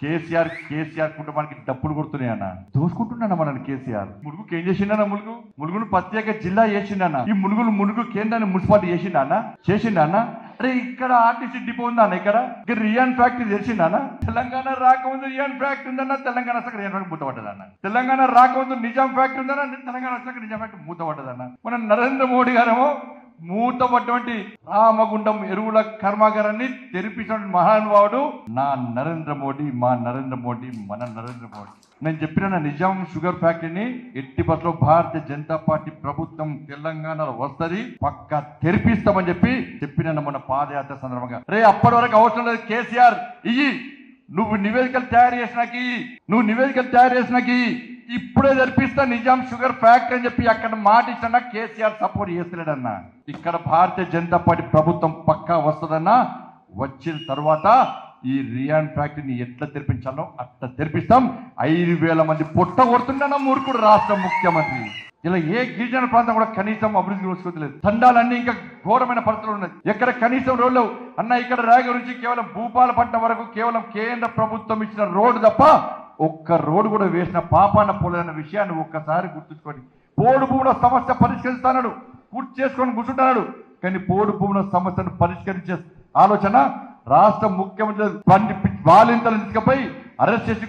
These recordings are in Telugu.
కేసీఆర్ కుటుంబానికి డబ్బులు కొడుతున్నాయన్న, దోసుకుంటున్నా మనల్ని కేసీఆర్. ములుగుకి ఏం చేసిండన్న? ములుగును ప్రత్యేక జిల్లా చేసిండన్న. ఈ ములుగు కేంద్రాన్ని మున్సిపాలిటీ చేసిండన్న. అరే ఇక్కడ ఆర్టీసీ డిపో ఉందన్న, ఇక్కడ రియాన్ ఫ్యాక్టరీ తెలిసిందన్న. తెలంగాణ రాకముందు రియాన్ ఫ్యాక్టరీ ఉందన్న, తెలంగాణ వచ్చాక రియాన్ ఫ్యాక్టరీ మూతపడ్డదన్న. తెలంగాణ రాకముందు నిజాం ఫ్యాక్టరీ ఉందన్న, తెలంగాణ వచ్చాక నిజాం ఫ్యాక్టరీ మూతపడ్డదన్న. మన నరేంద్ర మోడీ గారేమో మూతపడ్డటువంటి రామగుండం ఎరువుల కర్మాగారాన్ని తెరిపించిన మహానుభావుడు మా నరేంద్ర మోడీ, మన నరేంద్ర మోడీ. నేను చెప్పిన నిజాం షుగర్ ఫ్యాక్టరీని ఎట్టి పట్ల భారతీయ జనతా పార్టీ ప్రభుత్వం తెలంగాణలో వస్తుంది, పక్కా తెరిపిస్తామని చెప్పిన మన పాదయాత్ర సందర్భంగా. రే అప్పటి వరకు అవసరం లేదు కేసీఆర్, నువ్వు నివేదికలు తయారు చేసినాకి ఇప్పుడే జరిపిస్తా నిజాం షుగర్ ఫ్యాక్టరీ అని చెప్పి అక్కడ మాట ఇచ్చా కేసీఆర్ సపోర్ట్ చేస్తలేడన్నా. ఇక్కడ భారతీయ జనతా పార్టీ ప్రభుత్వం పక్కా వస్తుందన్నా. వచ్చిన తర్వాత ఈ రియాన్ ఫ్యాక్టరీని ఎట్లా తెరిపించాలో అట్లా తెరిపిస్తాం. 5,000 మంది పొట్ట కొడుతుండన్న మూర్ఖుడు రాష్ట్ర ముఖ్యమంత్రి. ఇలా ఏ గిరిజన ప్రాంతం కూడా కనీసం అభివృద్ధి చేసుకోలేదు. తండాలన్నీ ఇంకా ఘోరమైన పరిస్థితులు ఉన్నాయి. ఎక్కడ కనీసం రోడ్లు అన్న, ఇక్కడ రాయగూడ నుంచి కేవలం భూపాలపట్నం వరకు కేవలం కేంద్ర ప్రభుత్వం ఇచ్చిన రోడ్డు తప్ప ఒక్క రోడ్డు కూడా వేసిన పాపాన పోలేదన్న విషయాన్ని ఒక్కసారి గుర్తుంచుకోండి. పోడు భూముల సమస్య పరిష్కరిస్తాడు, పూర్తి చేసుకొని కూర్చుంటున్నాడు. కానీ పోడు భూముల సమస్యను పరిష్కరించే ఆలోచన రాష్ట్ర ముఖ్యమంత్రి బాలింతలు తీసుకుపోయి అరెస్ట్ చేసి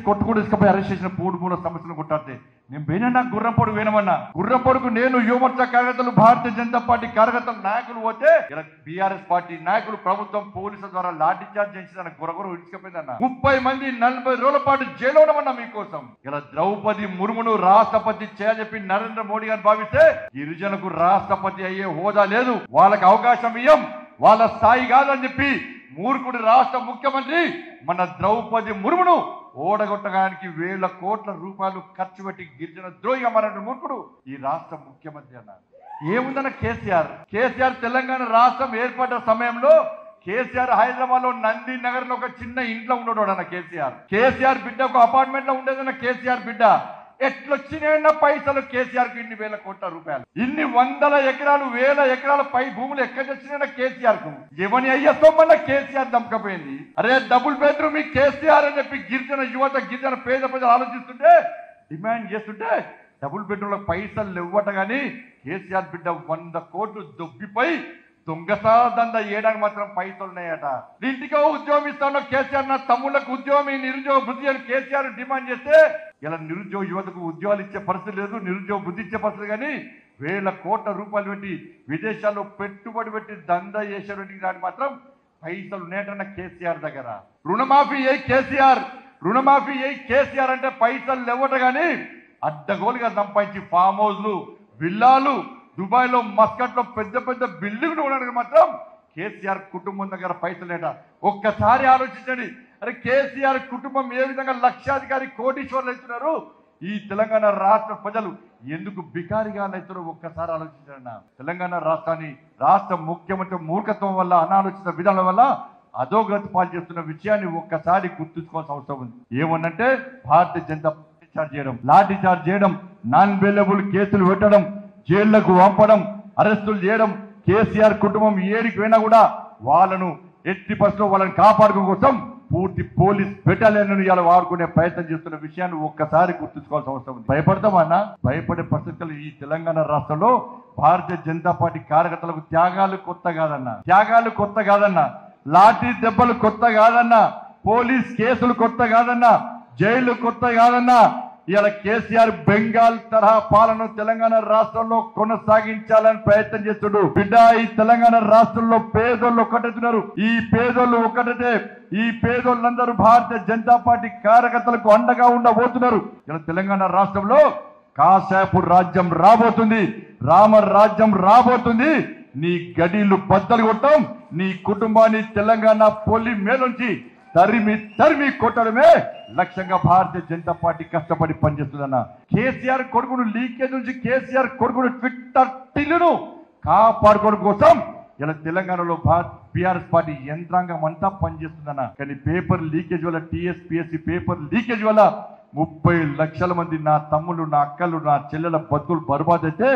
అరెస్ట్ చేసిన పోడు భూముల సమస్యను కొట్టాడితే నేను పోయినా గుర్రంపొడుగు వేనమన్నా. గుర్రంపొడుగు నేను యువమోర్చా కార్యకర్తలు, భారతీయ జనతా పార్టీ కార్యకర్తలు, నాయకులు పోతే ఇలా బీఆర్ఎస్ పార్టీ నాయకులు ప్రభుత్వం పోలీసుల ద్వారా లాఠీ చార్జ్ చేయించిన గురగుర విడిచిపోయిందన్న. 30 మంది 40 రోజుల పాటు జైలు ఉండమన్నా మీకోసం. ఇలా ద్రౌపది ముర్మును రాష్ట్రపతి చేయని నరేంద్ర మోడీ గారు భావిస్తే గిరిజనులకు రాష్ట్రపతి అయ్యే హోదా లేదు, వాళ్ళకి అవకాశం ఇయ్యం, వాళ్ళ స్థాయి కాదని చెప్పి మూర్ఖుడి రాష్ట్ర ముఖ్యమంత్రి మన ద్రౌపది ముర్మును ఓడగొట్టడానికి 1,000 కోట్ల రూపాయలు ఖర్చు పెట్టి గిరిజన ద్రోహిగా మారిన మూర్ఖుడు ఈ రాష్ట్ర ముఖ్యమంత్రి అన్న. ఏముందన్న కేసీఆర్ తెలంగాణ రాష్ట్రం ఏర్పడ్డ సమయంలో కేసీఆర్ హైదరాబాద్ లో నంది నగర్ లో ఒక చిన్న ఇంట్లో ఉండేవాడు అన్న. కేసీఆర్ బిడ్డ ఒక అపార్ట్మెంట్ లో ఉండేదన్న. కేసీఆర్ బిడ్డ ఎట్లొచ్చినాయన్న పైసలు కేసీఆర్ కు 1,000 కోట్ల రూపాయలు, ఇన్ని 100 ఎకరాలు 1,000 ఎకరాల పై భూములు ఎక్కడ వచ్చినాయన్న కేసీఆర్ కు. ఎవని అయ్యొమ్మన్న కేసీఆర్ దమ్మకపోయింది. అరే డబుల్ బెడ్రూమ్ కేసీఆర్ అని చెప్పి గిరిజన యువత, గిరిజన పేద ప్రజలు ఆలోచిస్తుంటే, డిమాండ్ చేస్తుంటే డబుల్ బెడ్రూమ్ లో పైసలు ఇవ్వట గానీ కేసీఆర్ బిడ్డ 100 కోట్లు దొబ్బిపోయి దొంగసార దంద చేయడానికి మాత్రం పైసలు ఉన్నాయట. ఇంటికో ఉద్యోగం ఇస్తాను కేసీఆర్, నా తమ్ముళ్లకు ఉద్యోగం, నిరుద్యోగ బుద్ధి అని కేసీఆర్ డిమాండ్ చేస్తే ఇలా నిరుద్యోగ యువతకు ఉద్యోగాలు ఇచ్చే పరిస్థితి లేదు, నిరుద్యోగ బుద్ధి ఇచ్చే పరిస్థితి. కానీ 1,000 కోట్ల రూపాయలు పెట్టి విదేశాల్లో పెట్టుబడి పెట్టి దంద చేసేటువంటి దానికి మాత్రం పైసలు ఉన్నాయటన్న కేసీఆర్ దగ్గర. రుణమాఫీ కేసీఆర్ అంటే పైసలు లేవట గానీ అడ్డగోలుగా సంపాదించి ఫామ్ హౌస్లు, విల్లాలు, దుబాయ్ లో, మస్కట్ లో పెద్ద పెద్ద బిల్డింగ్లు ఉండడానికి మాత్రం కేసీఆర్ కుటుంబం దగ్గర పైసలు లేట. ఒక్కసారి ఆలోచించండి. అరే కేసీఆర్ కుటుంబం ఏ విధంగా లక్షాధికారి కోటీశ్వర్లు అవుతున్నారు, ఈ తెలంగాణ రాష్ట్ర ప్రజలు ఎందుకు బికారిగా అవుతారో ఒక్కసారి ఆలోచించండి. తెలంగాణ రాష్ట్రాన్ని రాష్ట్ర ముఖ్యమంత్రి మూర్ఖత్వం వల్ల, అనాలోచిత విధానం వల్ల అధోగతి పాలు చేస్తున్న విషయాన్ని ఒక్కసారి గుర్తుంచుకోవాల్సిన అవసరం ఉంది. ఏమన్నంటే భారతీయ జనతా లాఠీ చార్జ్ చేయడం, నాన్ బెయిలబుల్ కేసులు పెట్టడం, జైళ్లకు పంపడం, అరెస్టులు చేయడం. కేసీఆర్ కుటుంబం ఏడికి పోయినా కూడా వాళ్ళను ఎట్టి పరిస్థితుల్లో వాళ్ళని కాపాడుకోవడం కోసం పూర్తి పోలీస్ బెటాలియన్ ఇలా వాడుకునే ప్రయత్నం చేస్తున్న విషయాన్ని ఒక్కసారి గుర్తుంచుకోవాల్సిన అవసరం ఉంది. భయపడతామన్నా? భయపడే పరిస్థితులు ఈ తెలంగాణ రాష్ట్రంలో భారతీయ జనతా పార్టీ కార్యకర్తలకు త్యాగాలు కొత్త కాదన్నా, లాఠీ దెబ్బలు కొత్త కాదన్నా, పోలీస్ కేసులు కొత్త కాదన్నా, జైళ్లు కొత్త కాదన్నా. ఇలా కేసీఆర్ బెంగాల్ తరహా పాలన తెలంగాణ రాష్ట్రంలో కొనసాగించాలని ప్రయత్నం చేస్తున్నారు. బిడ్డ ఈ తెలంగాణ రాష్ట్రంలో పేదోళ్ళు ఒక్కటెత్తున్నారు. ఈ పేదోళ్ళు ఒక్కటైతే ఈ పేదోళ్ళందరూ భారతీయ జనతా పార్టీ కార్యకర్తలకు అండగా ఉండబోతున్నారు. ఇలా తెలంగాణ రాష్ట్రంలో కాశాపు రాజ్యం రాబోతుంది, రామరాజ్యం రాబోతుంది. నీ గడీలు బద్దలు కొట్టం, నీ కుటుంబాన్ని తెలంగాణ పొలి మేలుంచి తరిమి కొట్టడమే లక్ష్యంగా భారతీయ జనతా పార్టీ కష్టపడి పనిచేస్తుందన్న. కేసీఆర్ కొడుకును లీకేజ్ నుంచి కేసీఆర్ కొడుకును ట్విట్టర్ టిల్లును కాపాడుకోవడం కోసం ఇలా తెలంగాణలో బీఆర్ఎస్ పార్టీ యంత్రాంగం అంతా పనిచేస్తుందన్న. కానీ పేపర్ లీకేజ్ వల్ల, టీఎస్పీఎస్సీ పేపర్ లీకేజ్ వల్ల 30 లక్షల మంది నా తమ్ముళ్ళు, నా అక్కలు, నా చెల్లెల బతుకులు బర్బాద్ అయితే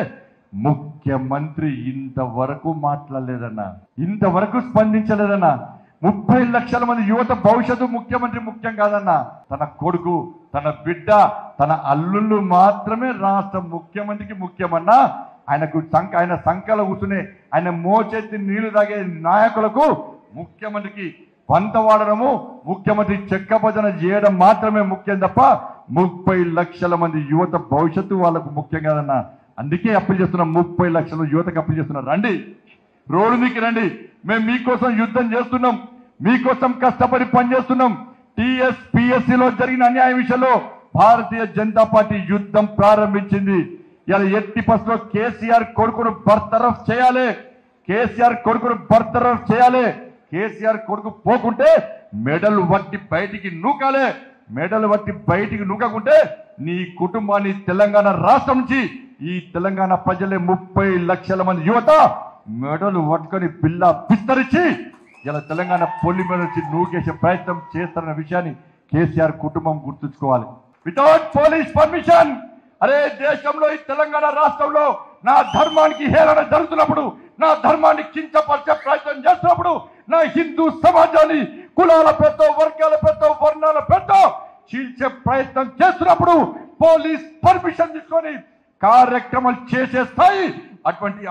ముఖ్యమంత్రి ఇంతవరకు మాట్లాడలేదన్నా, ఇంతవరకు స్పందించలేదన్నా. 30 లక్షల మంది యువత భవిష్యత్తు ముఖ్యమంత్రి ముఖ్యం కాదన్నా, తన కొడుకు, తన బిడ్డ, తన అల్లుళ్ళు మాత్రమే రాష్ట్ర ముఖ్యమంత్రికి ముఖ్యమన్నా. ఆయన సంకల కూర్చునే, ఆయన మోచెత్తి నీళ్లు తాగే నాయకులకు ముఖ్యమంత్రికి వంత వాడడము, ముఖ్యమంత్రి చెక్క భజన చేయడం మాత్రమే ముఖ్యం తప్ప 30 లక్షల మంది యువత భవిష్యత్తు వాళ్ళకు ముఖ్యం కాదన్నా. అందుకే అప్పీల్ చేస్తున్నాం, 30 లక్షల యువతకు అప్పీల్ చేస్తున్నాం. రండి, రోడ్డు మీకు రండి. మేము మీకోసం యుద్ధం చేస్తున్నాం, మీకోసం కష్టపడి పనిచేస్తున్నాం. టీఎస్పీఎస్సీలో జరిగిన అన్యాయం విషయంలో భారతీయ జనతా పార్టీ యుద్ధం ప్రారంభించింది. ఇలా ఎట్టి పస్లో కేసీఆర్ కొడుకును బర్తరఫ్ చేయాలి, కేసీఆర్ కొడుకును బర్తరఫ్ చేయాలి. కేసీఆర్ కొడుకు పోకుంటే మెడలు వట్టి బయటికి నూకాలే. మెడలు వట్టి బయటికి నూకకుంటే నీ కుటుంబాన్ని తెలంగాణ రాష్ట్రం నుంచి, ఈ తెలంగాణ ప్రజలే 30 లక్షల మంది యువత మెడలు పట్టుకొని పిల్ల విస్తరించి ఇలా తెలంగాణ పొల్లి మీద నుంచి నూకేసే ప్రయత్నం చేస్తారన్న విషయాన్ని కేసీఆర్ కుటుంబం గుర్తుంచుకోవాలి. వితౌట్ పోలీస్ పర్మిషన్, అరే దేశంలో ఈ తెలంగాణ రాష్ట్రంలో నా ధర్మానికి హేళన జరుగుతున్నప్పుడు, నా ధర్మాన్ని కించపరిచే ప్రయత్నం చేస్తున్నప్పుడు, నా హిందూ సమాజాన్ని కులాల పేరుతో, వర్గాల పేరుతో, వర్ణాల పేరుతో చీల్చే ప్రయత్నం చేస్తున్నప్పుడు పోలీస్ పర్మిషన్ తీసుకొని కార్యక్రమాలు చేసే స్థాయి అటువంటి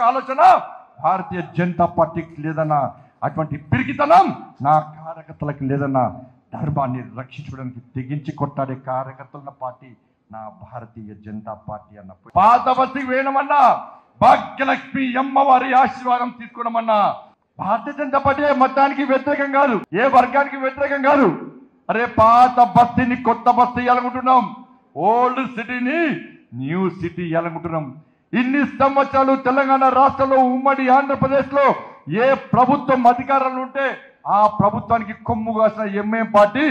ఆలోచన భారతీయ జనతా పార్టీకి లేదన్నా, అటువంటి పిరికితనం నా కార్యకర్తలకు లేదన్నా. ధర్మాన్ని రక్షించడానికి తెగించి కొట్టాడే కార్యకర్తల పార్టీ నా భారతీయ జనతా పార్టీ అన్న. పాత బస్తికి వేయడమన్నా, భాగ్యలక్ష్మి అమ్మవారి ఆశీర్వాదం తీసుకోవడమన్నా. భారతీయ జనతా పార్టీ మతానికి వ్యతిరేకం కాదు, ఏ వర్గానికి వ్యతిరేకం కాదు. అరే పాత బస్తీని కొత్త బస్తీ ఎలాగుంటున్నాం, ఓల్డ్ సిటీని న్యూ సిటీ ఎలాగుంటున్నాం. ఇన్ని సంవత్సరాలు తెలంగాణ రాష్ట్రంలో, ఉమ్మడి ఆంధ్రప్రదేశ్ లో ఏ ప్రభుత్వం అధికారంలో ఉంటే ఆ ప్రభుత్వానికి కొమ్ము కాసిన ఎంఏం పార్టీ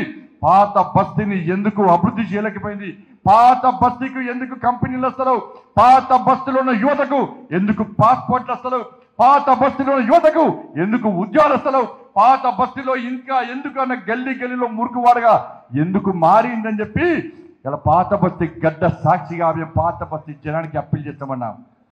పాత బస్తీని ఎందుకు అభివృద్ధి చేయలేకపోయింది? పాత బస్తీకి ఎందుకు కంపెనీలు వస్తారు? పాత బస్తీలో ఉన్న యువతకు ఎందుకు పాస్పోర్ట్లు వస్తారు? పాత బస్తీలో ఉన్న యువతకు ఎందుకు ఉద్యోగాలు వస్తారు? పాత బస్తీలో ఇంకా ఎందుకు అన్న గల్లీలో మురుకువాడగా ఎందుకు మారిందని చెప్పి ఇలా పాత బస్తీ గడ్డ సాక్షిగా మేము పాత బస్తీ జనానికి అప్పీల్ చేస్తామన్నాం.